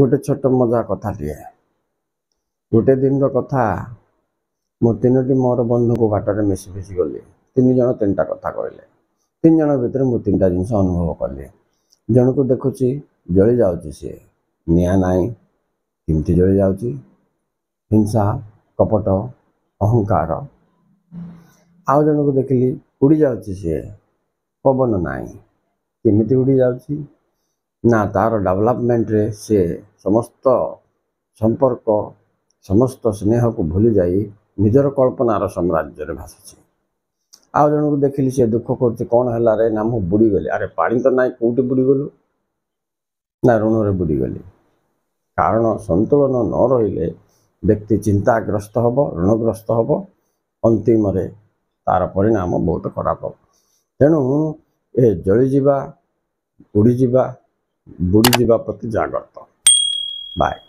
गोटे छोट मजा कथाटे गोटे दिन कथा मो तीनोटी मोर बंधु को बाटर मिसी मिसी गली तीन जन तीन टा कथा कहले तीन जन भितर मु तीन टा जिनस अनुभव कली जन को देखुची जली जाउची सी निया नाई केमती जली जाउची हिंसा कपट अहंकार आउ जन को देखिली उड़ी जाउची सी पवन नाई केमती उड़ी जाउची ना तार डेवलपमेंट रे से समस्त संपर्क समस्त स्नेह को भूली जाई निजर कल्पनार साम्राज्य रे भासुची आउ जन को देखिली से दुख करते कौन है रे ना मु बुड़ी गली अरे पानी तो ना कौटी बुड़ी गलु ना ऋण रे बुड़ी गली कारण संतुलन न रहिले व्यक्ति चिंताग्रस्त हम ऋणग्रस्त हम अंतिम रे तार परिणाम बहुत खराब हम तेणु ए जली जीवा उड़ी जीवा बुड़ी जीवा प्रति जागृत बाय।